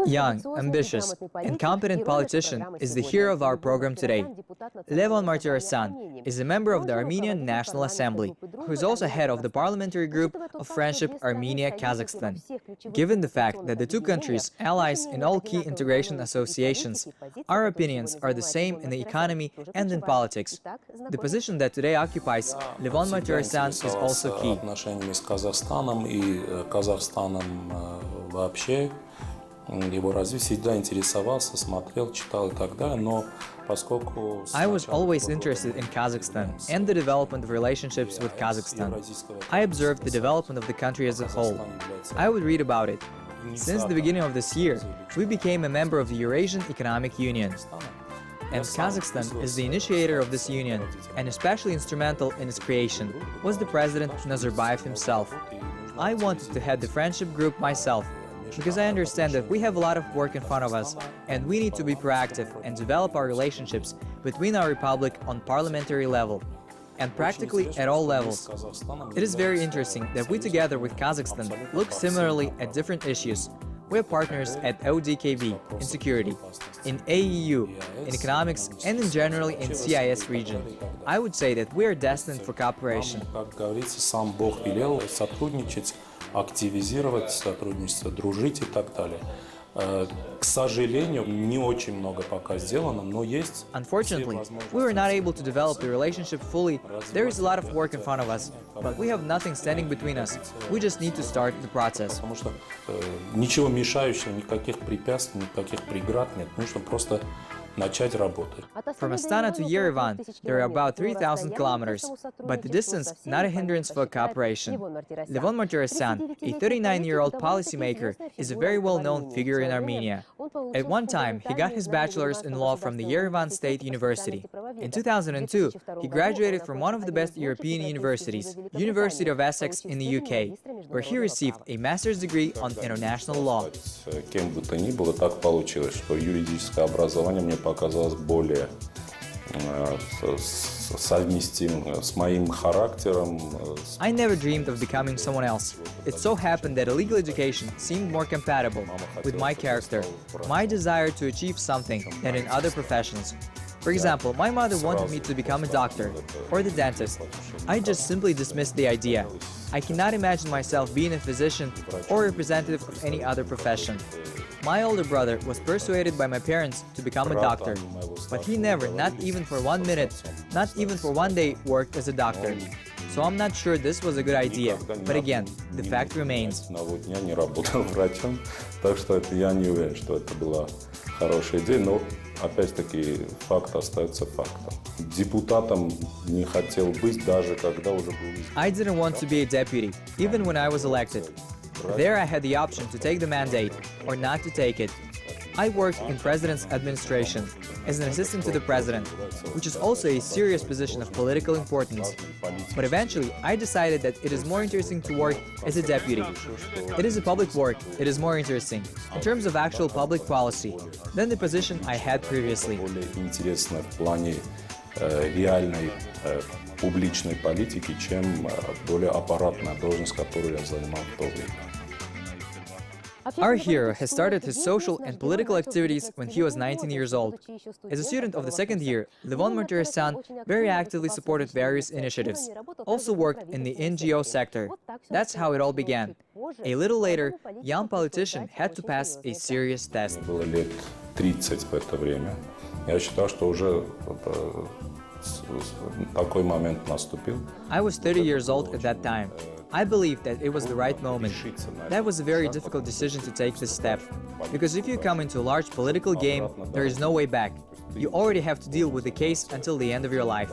Young, ambitious, and competent politician is the hero of our program today. Levon Martirosyan is a member of the Armenian National Assembly, who is also head of the parliamentary group of friendship Armenia-Kazakhstan. Given the fact that the two countries allies in all key integration associations, our opinions are the same in the economy and in politics. The position that today occupies Levon Martirosyan is also key. Его развитие всегда интересовался, смотрел, читал и так далее, но поскольку... I was always interested in Kazakhstan and the development of relationships with Kazakhstan. I observed the development of the country as a whole. I would read about it. Since the beginning of this year, we became a member of the Eurasian Economic Union. And Kazakhstan is the initiator of this union, and especially instrumental in its creation was the President Nazarbayev himself. I wanted to head the friendship group myself, because I understand that we have a lot of work in front of us, and we need to be proactive and develop our relationships between our republic on parliamentary level, and practically at all levels. It is very interesting that we together with Kazakhstan look similarly at different issues. We are partners at ODKB in security, in AEU, in economics, and in generally in CIS region. I would say that we are destined for cooperation. Активизировать сотрудничество, дружить и так далее. К сожалению, не очень много пока сделано, но есть. Unfortunately, we were not able to develop the relationship fully. There is a lot of work in front of us, but we have nothing standing between us. We just need to start the process. Потому что ничего мешающего, никаких препятствий, никаких преград нет. Нужно просто начать работать. From Astana to Yerevan, there are about 3,000 kilometers, but the distance not a hindrance for cooperation. Levon Martirosyan, a 39-year-old policymaker, is a very well-known figure in Armenia. At one time, he got his bachelor's in law from the Yerevan State University. In 2002, he graduated from one of the best European universities, University of Essex in the UK, where he received a master's degree on international law. Кем бы то ни было, так получилось, что юридическое образование мне показалось более совместимым с моим характером. I never dreamed of becoming someone else. It so happened that a legal education seemed more compatible with my character, my desire to achieve something than in other professions. For example, my mother wanted me to become a doctor or the dentist. I just simply dismissed the idea. I cannot imagine myself being a physician or representative of any other profession. My older brother was persuaded by my parents to become a doctor, but he never, not even for 1 minute, not even for 1 day, worked as a doctor. So I'm not sure this was a good idea, but again, the fact remains. Не работал врачом, так что я не уверен, что это была хорошая идея, но опять-таки факт остается фактом. Депутатом не хотел быть, даже когда уже был избран. I didn't want to be a deputy, even when I was elected. There I had the option to take the mandate or not to take it. I worked in President's administration as an assistant to the President, which is also a serious position of political importance. But eventually, I decided that it is more interesting to work as a deputy. It is a public work, it is more interesting, in terms of actual public policy, than the position I had previously. Интересно в плане реальной публичной политики, чем более аппаратная должность, которую я занимал в то время. Our hero has started his social and political activities when he was 19 years old. As a student of the second year, Levon Martirosyan very actively supported various initiatives, also worked in the NGO sector. That's how it all began. A little later, young politician had to pass a serious test. Было лет 30 в это время. Я считал, что уже такой момент наступил. I was 30 years old at that time. I believed that it was the right moment. That was a very difficult decision to take this step, because if you come into a large political game, there is no way back. You already have to deal with the case until the end of your life.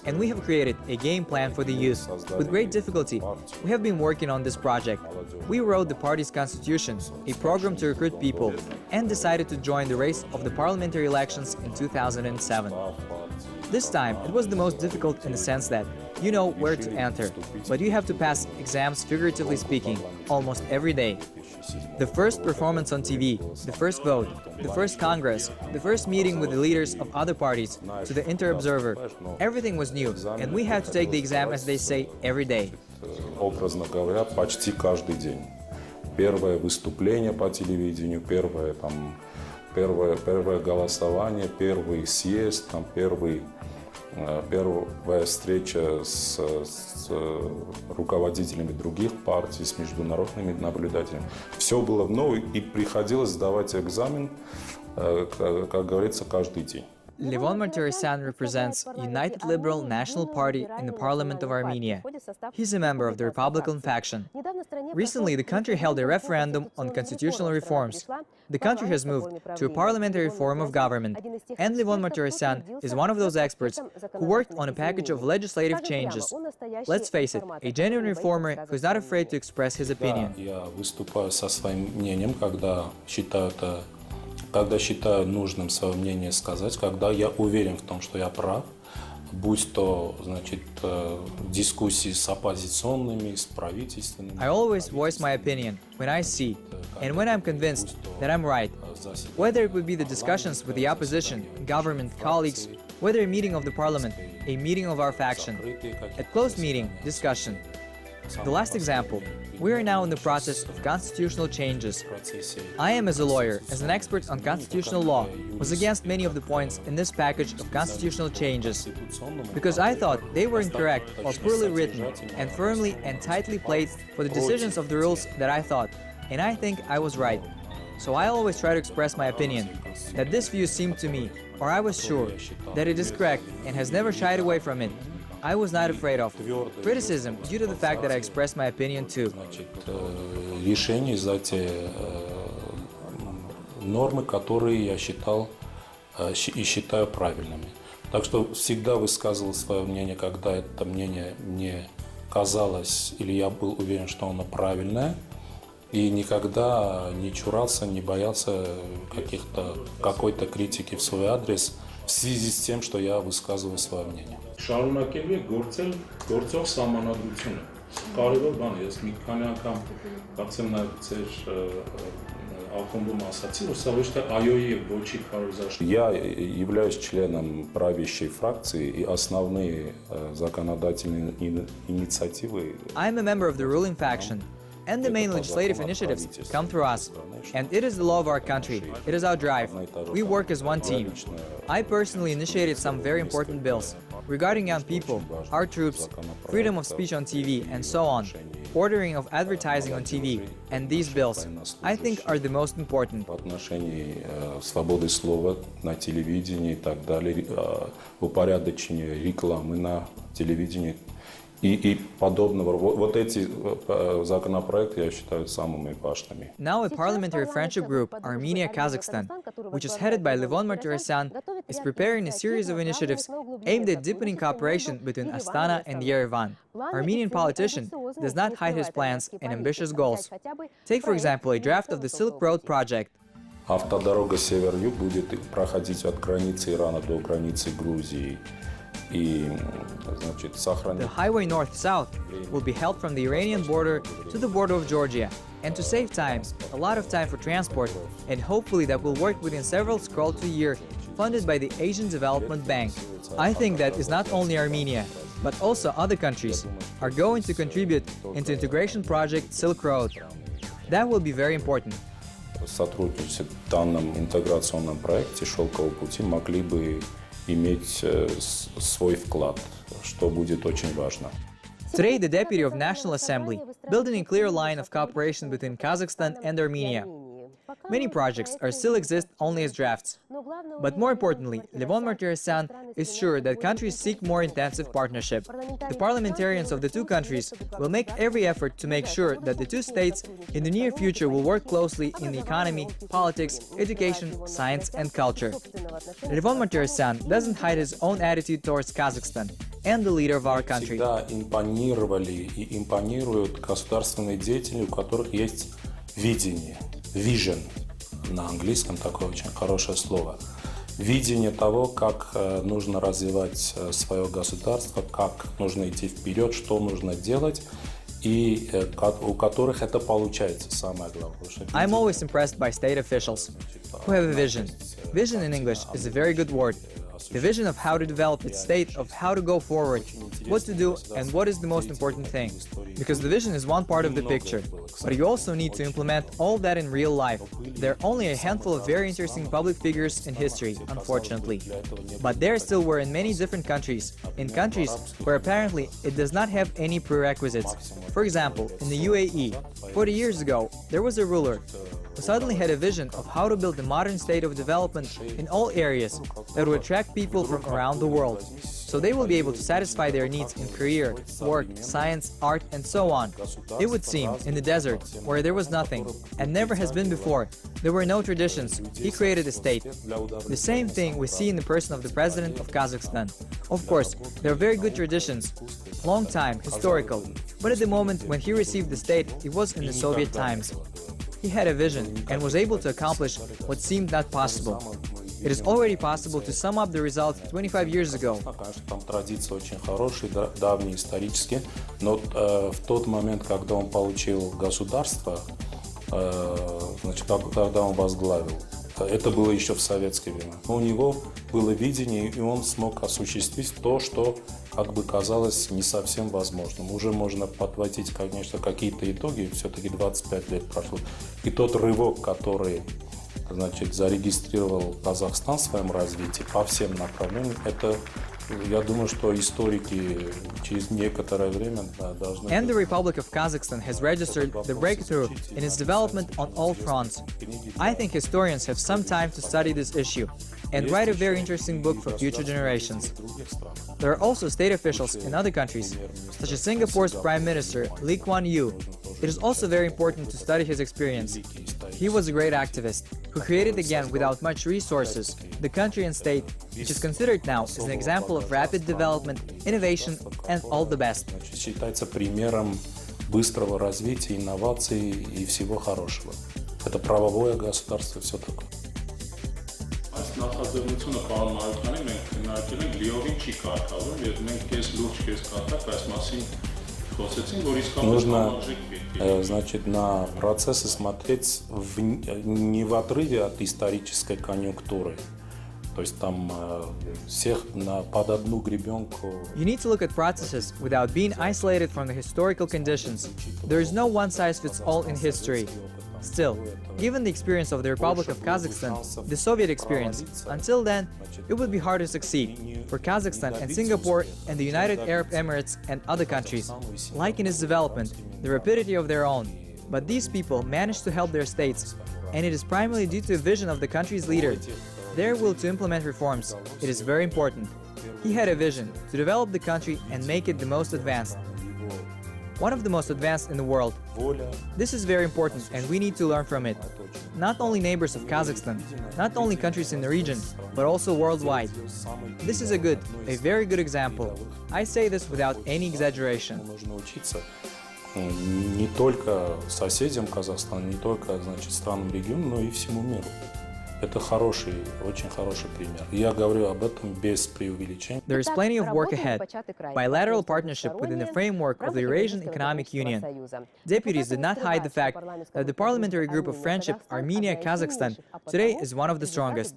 And we have created a game plan for the youth. With great difficulty, we have been working on this project. We wrote the party's constitution, a program to recruit people, and decided to join the race of the parliamentary elections in 2007. This time, it was the most difficult in the sense that you know where to enter, but you have to pass exams, figuratively speaking, almost every day. The first performance on TV, the first vote, the first Congress, the first meeting with the leaders of other parties, to the inter-observer, everything was new, and we had to take the exam, as they say, every day. Образно говоря, почти каждый день. первое выступление по телевидению, первое голосование, первый съезд, первая встреча с руководителями других партий, с международными наблюдателями. Все было новое, и приходилось сдавать экзамен, как говорится, каждый день. Levon Martirosyan represents United Liberal National Party in the Parliament of Armenia. He's a member of the Republican faction. Recently, the country held a referendum on constitutional reforms. The country has moved to a parliamentary form of government, and Levon Martirosyan is one of those experts who worked on a package of legislative changes. Let's face it, a genuine reformer who is not afraid to express his opinion. Я выступаю со своим мнением, когда считаю нужным свое мнение сказать, когда я уверен в том, что я прав, будь то, значит, дискуссии с оппозиционными, с правительственными. I always voice my opinion when I see and when I'm convinced that I'm right. Whether it would be the discussions with the opposition, government, colleagues, whether a meeting of the parliament, a meeting of our faction, a closed meeting, discussion. The last example, we are now in the process of constitutional changes. I am, as a lawyer, as an expert on constitutional law, was against many of the points in this package of constitutional changes, because I thought they were incorrect or poorly written and firmly and tightly played for the decisions of the rules that I thought, and I think I was right. So I always try to express my opinion, that this view seemed to me, or I was sure, that it is correct and has never shied away from it. I was not afraid of criticism due to the fact that I expressed my opinion too. Решение за те нормы, которые я считал и считаю правильными. Так что всегда высказывал свое мнение, когда это мнение мне казалось или я был уверен, что оно правильное, и никогда не чурался, не боялся какой-то критики в свой адрес в связи с тем, что я высказываю свое мнение. Շարունակելու է գործող սահմանադրությունը։ Կարևոր բան է, ես մի քանի անգամ կարծեմ նաև ձեր ակումբում ասացի, որ սա ոչ թե այոյի եւ ոչի քարոզարշավը։ Я являюсь членом правящей фракции, и основные законодательные инициативы. I am a member of the ruling faction, and the main legislative initiatives come through us. And it is the law of our country. It is our drive. We work as one team. I personally initiated some very important bills regarding young people, our troops, freedom of speech on TV, and so on, ordering of advertising on TV. And these bills, I think, are the most important. В отношении свободы слова на телевидении и так далее, упорядочение рекламы на телевидении и подобного. Вот эти законопроекты я считаю самыми важными. Now a parliamentary friendship group, Armenia-Kazakhstan, which is headed by Levon Martirosyan, is preparing a series of initiatives aimed at deepening cooperation between Astana and Yerevan. Armenian politician does not hide his plans and ambitious goals. Take, for example, a draft of the Silk Road project. Автодорога север-юг будет проходить от границы Ирана до границы Грузии. The highway north-south will be held from the Iranian border to the border of Georgia, and to save time, a lot of time for transport, and hopefully that will work within several scrolls a year, funded by the Asian Development Bank. I think that is not only Armenia, but also other countries are going to contribute into integration project Silk Road. That will be very important. Сотрудничать в данном интеграционном проекте «Шелкового пути» могли бы иметь свой вклад, что будет очень важно. Today, the Deputy of National Assembly building a clear line of cooperation between Kazakhstan and Armenia. Many projects still exist only as drafts. But more importantly, Levon Martirosyan is sure that countries seek more intensive partnership. The parliamentarians of the two countries will make every effort to make sure that the two states in the near future will work closely in the economy, politics, education, science and culture. Levon Martirosyan doesn't hide his own attitude towards Kazakhstan and the leader of our country. Всегда импонировали и импонируют государственные деятели, у которых есть видение. Vision, на английском такое очень хорошее слово. Видение того, как нужно развивать свое государство, как нужно идти вперед, что нужно делать, и у которых это получается, самое главное. I'm always impressed by state officials who have a vision. Vision in English is a very good word. the vision of how to develop its state, of how to go forward, what to do and what is the most important thing. Because the vision is one part of the picture, but you also need to implement all that in real life. There are only a handful of very interesting public figures in history, unfortunately. But there still were in many different countries, in countries where apparently it does not have any prerequisites. For example, in the UAE, 40 years ago, there was a ruler who suddenly had a vision of how to build a modern state of development in all areas that would attract people from around the world, so they will be able to satisfy their needs in career, work, science, art, and so on. It would seem, in the desert, where there was nothing, and never has been before, there were no traditions, he created a state. The same thing we see in the person of the president of Kazakhstan. Of course, there are very good traditions, long time, historical, but at the moment when he received the state, it was in the Soviet times. He had a vision and was able to accomplish what seemed not possible. It is already possible to sum up the results 25 years ago. Конечно, там традиции очень хорошие, давние, исторические, но в тот момент, когда он получил государство, значит, когда он возглавил, это было еще в советское время. У него было видение, и он смог осуществить то, что как бы казалось не совсем возможным. Уже можно подводить, конечно, какие-то итоги, все-таки 25 лет прошло. И тот рывок, который, значит, зарегистрировал Казахстан в своем развитии по всем направлениям, это, я думаю, что историки через некоторое время должны... And the Republic of Kazakhstan has registered the breakthrough in its development on all fronts. I think historians have some time to study this issue and write a very interesting book for future generations. There are also state officials in other countries, such as Singapore's Prime Minister Lee Kuan Yew. It is also very important to study his experience. He was a great activist who created again without much resources the country and state, which is considered now as an example of rapid development, innovation and all the best. Считается примером быстрого развития, инноваций и всего хорошего. Это правовое государство, все такое. Նախաձեռնությունը պարոն Մարությանի մենք քննարկել ենք լիովին չի կարգավորում եւ մենք քեզ լուրջ քեզ կարգակ այս մասին խոսեցինք, որ իսկապես համարժեք պետք է։ Значит, на процессы смотреть не в отрыве от исторической конъюнктуры, то есть там всех под одну гребенку. You need to look at processes without being isolated from the historical conditions. There is no one-size-fits-all in history. Still, given the experience of the Republic of Kazakhstan, the Soviet experience, until then, it would be hard to succeed for Kazakhstan and Singapore and the United Arab Emirates and other countries, like in its development, the rapidity of their own. But these people managed to help their states, and it is primarily due to a vision of the country's leader, their will to implement reforms. It is very important. He had a vision to develop the country and make it the most advanced. One of the most advanced in the world. This is very important and we need to learn from it. Not only neighbors of Kazakhstan, not only countries in the region, but also worldwide. This is a very good example. I say this without any exaggeration. Не только соседям Казахстана, не только, значит, странам региона, но и всему миру. Это хороший, очень хороший пример. Я говорю об этом без преувеличения. There is plenty of work ahead. Bilateral partnership within the framework of the Eurasian Economic Union. Deputies did not hide the fact that the parliamentary group of friendship Armenia-Kazakhstan today is one of the strongest.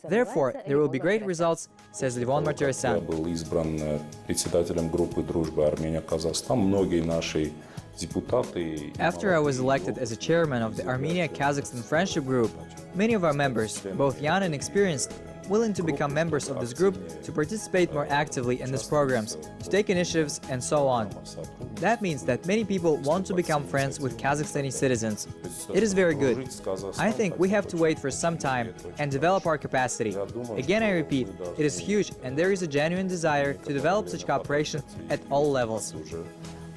Therefore, there will be great results, says Levon Martirosyan. Я был избран председателем группы дружбы Армения-Казахстан. Многие наши депутаты... After I was elected as a chairman of the Armenia-Kazakhstan Friendship Group, many of our members, both young and experienced, willing to become members of this group to participate more actively in these programs, to take initiatives and so on. That means that many people want to become friends with Kazakhstani citizens. It is very good. I think we have to wait for some time and develop our capacity. Again, I repeat, it is huge and there is a genuine desire to develop such cooperation at all levels.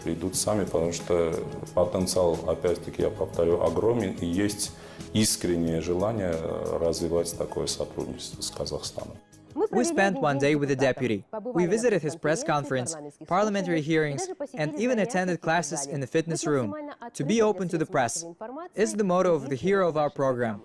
Придут сами, потому что потенциал, опять-таки, я повторю, огромен, и есть искреннее желание развивать такое сотрудничество с Казахстаном. We spent one day with the deputy. We visited his press conference, parliamentary hearings, and even attended classes in the fitness room. To be open to the press is the motto of the hero of our program.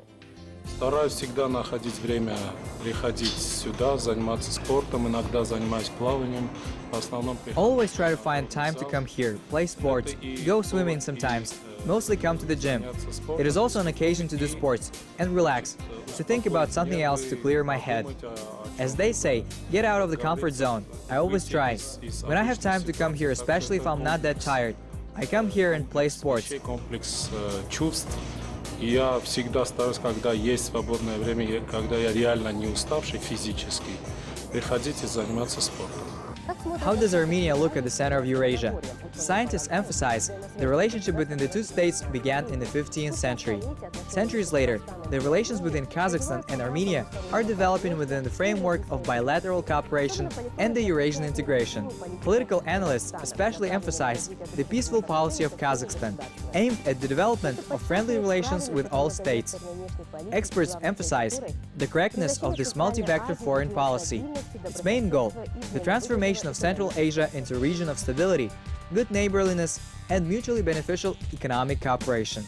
Стараюсь всегда находить время приходить сюда, заниматься спортом, иногда занимаюсь плаванием. В основном Always try to find time to come here, play sports, go swimming sometimes. mostly come to the gym. It is also an occasion to do sports and relax, to think about something else to clear my head. As they say, get out of the comfort zone. I always try. When I have time to come here, especially if I'm not that tired, I come here and play sports. Комплекс чувств. И я всегда стараюсь, когда есть свободное время, когда я реально не уставший физически, приходить и заниматься спортом. How does Armenia look at the center of Eurasia? Scientists emphasize the relationship between the two states began in the 15th century. Centuries later, the relations between Kazakhstan and Armenia are developing within the framework of bilateral cooperation and the Eurasian integration. Political analysts especially emphasize the peaceful policy of Kazakhstan, aimed at the development of friendly relations with all states. Experts emphasize the correctness of this multi-vector foreign policy. Its main goal, the transformation of Central Asia into a region of stability, good neighborliness, and mutually beneficial economic cooperation.